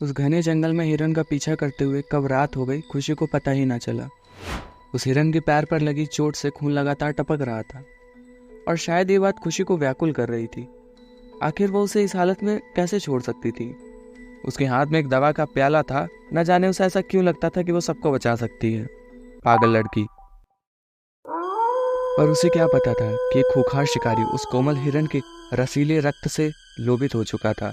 उस घने जंगल में हिरन का पीछा करते हुए कब रात हो गई खुशी को पता ही ना चला। उस हिरन के पैर पर लगी चोट से खून लगातार टपक रहा था और शायद ये बात खुशी को व्याकुल कर रही थी। आखिर वो उसे इस हालत में कैसे छोड़ सकती थी। उसके हाथ में एक दवा का प्याला था। न जाने उसे ऐसा क्यों लगता था कि वो सबको बचा सकती है। पागल लड़की। पर उसे क्या पता था कि एक खूंखार शिकारी उस कोमल हिरन के रसीले रक्त से लोभित हो चुका था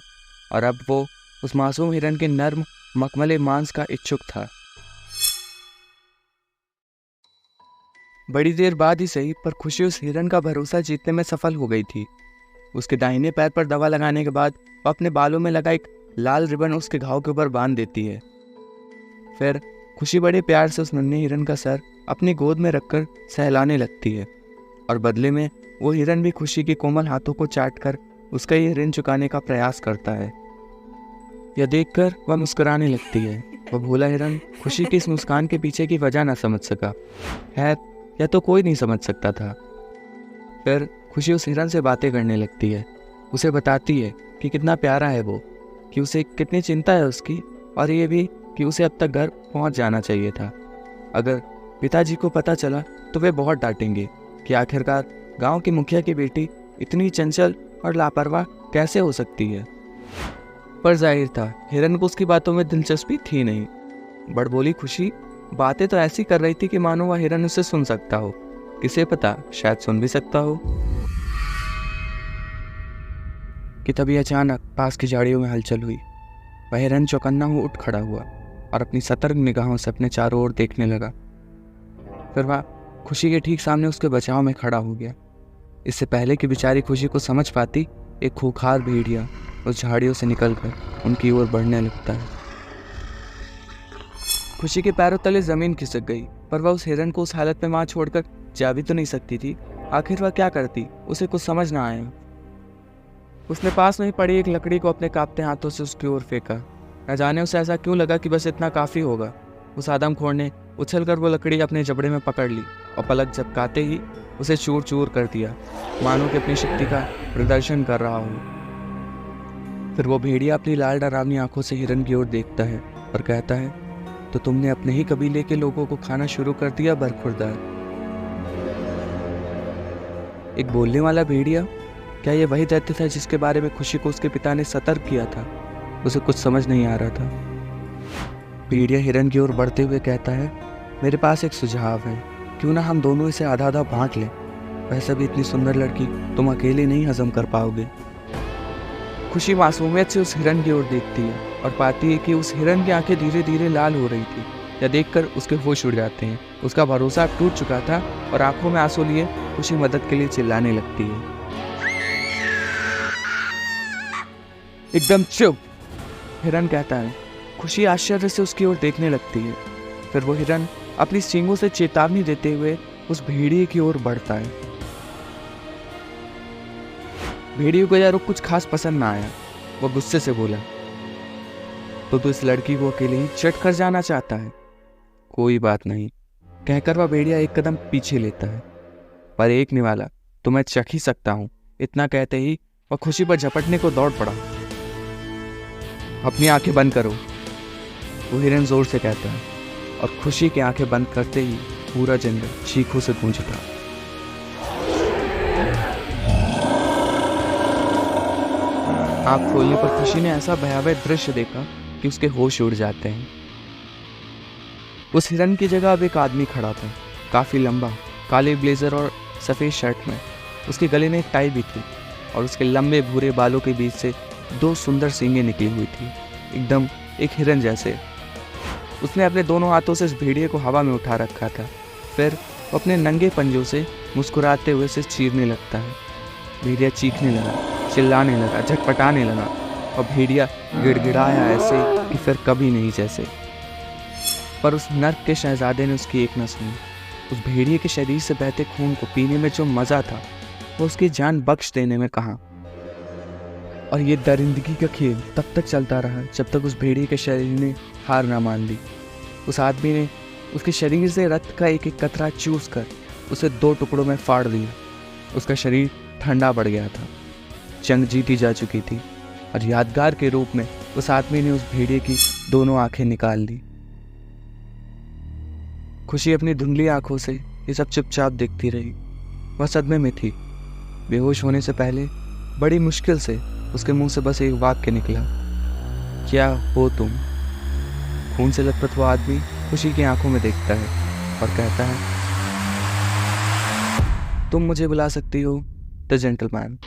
और अब वो उस मासूम हिरन के नर्म मखमले मांस का इच्छुक था। बड़ी देर बाद ही सही, पर खुशी उस हिरन का भरोसा जीतने में सफल हो गई थी। उसके दाहिने पैर पर दवा लगाने के बाद वो अपने बालों में लगा एक लाल रिबन उसके घाव के ऊपर बांध देती है। फिर खुशी बड़े प्यार से उस नन्हे हिरन का सर अपनी गोद में रखकर सहलाने लगती है और बदले में वो हिरन भी खुशी के कोमल हाथों को चाटकर उसका ये ऋण चुकाने का प्रयास करता है। यह देखकर वह मुस्कुराने लगती है। वह भोला हिरन खुशी की इस मुस्कान के पीछे की वजह ना समझ सका। खैर, यह तो कोई नहीं समझ सकता था। फिर खुशी उस हिरन से बातें करने लगती है। उसे बताती है कि कितना प्यारा है वो, कि उसे कितनी चिंता है उसकी, और ये भी कि उसे अब तक घर पहुंच जाना चाहिए था। अगर पिताजी को पता चला तो वे बहुत डांटेंगे कि आखिरकार गांव की मुखिया की बेटी इतनी चंचल और लापरवाह कैसे हो सकती है। पर जाहिर था हिरन को उसकी बातों में दिलचस्पी थी नहीं। बड़बोली खुशी बातें तो ऐसी कर रही थी कि मानो वह हिरन उसे सुन सकता हो। किसे पता, शायद सुन भी सकता हो। कि तभी अचानक पास की झाड़ियों में हलचल हुई। वह हिरन चौकन्ना हो उठ खड़ा हुआ और अपनी सतर्क निगाहों से अपने चारों ओर देखने लगा। फिर वह खुशी के ठीक सामने उसके बचाव में खड़ा हो गया। इससे पहले कि बेचारी खुशी को समझ पाती, एक खूंखार भेड़िया उस झाड़ियों से निकलकर उनकी ओर बढ़ने लगता है। खुशी के पैरों तले जमीन खिसक गई, पर वह उस हिरन को उस हालत में वहां छोड़कर जा भी तो नहीं सकती थी। आखिर वह क्या करती, उसे कुछ समझ ना आया। उसने पास में ही पड़ी एक लकड़ी को अपने कांपते हाथों से उसकी ओर फेंका। न जाने उसे ऐसा क्यों लगा कि बस इतना काफी होगा। उस आदमखोर ने उछलकर वो लकड़ी अपने जबड़े में पकड़ ली और पलक झपकाते ही उसे चूर चूर कर दिया, मानो कि अपनी शक्ति का प्रदर्शन कर रहा हो। फिर वो भेड़िया अपनी लाल डरावनी आंखों से हिरन की ओर देखता है और कहता है, तो तुमने अपने ही कबीले के लोगों को खाना शुरू कर दिया बरखुरदार। एक बोलने वाला भेड़िया, क्या यह वही दैत्य था जिसके बारे में खुशी को उसके पिता ने सतर्क किया था? उसे कुछ समझ नहीं आ रहा था। भेड़िया हिरन की ओर बढ़ते हुए कहता है, मेरे पास एक सुझाव है, क्यों ना हम दोनों इसे आधा आधा बांट लें। वैसे भी इतनी सुंदर लड़की तुम अकेले नहीं हजम कर पाओगे। खुशी मासूमियत से उस हिरन की ओर देखती है और पाती है कि उस हिरन की आंखें धीरे धीरे लाल हो रही थी। यह देखकर उसके होश उड़ जाते हैं। उसका भरोसा अब टूट चुका था और आंखों में आंसू लिए खुशी मदद के लिए चिल्लाने लगती है, एकदम चुप। हिरन कहता है। खुशी आश्चर्य से उसकी ओर देखने लगती है। फिर वो हिरन अपनी सींगों से चेतावनी देते हुए उस भेड़िए की ओर बढ़ता है। भेड़िए को यह रुख कुछ खास पसंद ना आया। वो गुस्से से बोला, तो तू इस लड़की को अकेले ही चट कर जाना चाहता है? कोई बात नहीं, कहकर वह भेड़िया एक कदम पीछे लेता है। पर एक निवाला, तो मैं चख ही सकता हूं। इतना कहते ही वह खुशी पर झपटने को दौड़ पड़ा। अपनी आंखें बंद करो, वो हिरन जोर से कहता है और खुशी की आंखें बंद करते ही पूरा जंगल चीखों से गूंज उठा। आंख खोलने पर खुशी ने ऐसा भयावह दृश्य देखा कि उसके होश उड़ जाते हैं। उस हिरन की जगह अब एक आदमी खड़ा था, काफी लंबा, काले ब्लेजर और सफेद शर्ट में। उसके गले में एक टाई भी थी और उसके लंबे भूरे बालों के बीच से दो सुंदर सींगें निकली हुई थी, एकदम एक हिरन जैसे। उसने अपने दोनों हाथों से इस भेड़िए को हवा में उठा रखा था। फिर वो अपने नंगे पंजों से मुस्कुराते हुए इसे चीरने लगता है। भेड़िया चीखने लगा, चिल्लाने लगा, झटपटाने लगा और भेड़िया गिड़गिड़ाया ऐसे कि फिर कभी नहीं जैसे। पर उस नर्क के शहजादे ने उसकी एक न सुनी। उस भेड़िए के शरीर से बहते खून को पीने में जो मजा था, वो उसकी जान बख्श देने में कहाँ। और ये दरिंदगी का खेल तब तक चलता रहा जब तक उस भेड़िए के शरीर ने हार ना मान ली। उस आदमी ने उसके शरीर से रक्त का एक एक कतरा चूस कर उसे दो टुकड़ों में फाड़ दिया। उसका शरीर ठंडा पड़ गया था। जंग जीती जा चुकी थी और यादगार के रूप में उस आदमी ने उस भेड़िए की दोनों आंखें निकाल ली। खुशी अपनी धुंधली आंखों से ये सब चुपचाप देखती रही। वह सदमे में थी। बेहोश होने से पहले बड़ी मुश्किल से उसके मुंह से बस एक वाक्य निकला, क्या हो तुम। खून से लथपथ वो आदमी खुशी की आंखों में देखता है और कहता है, तुम मुझे बुला सकती हो द जेंटलमैन।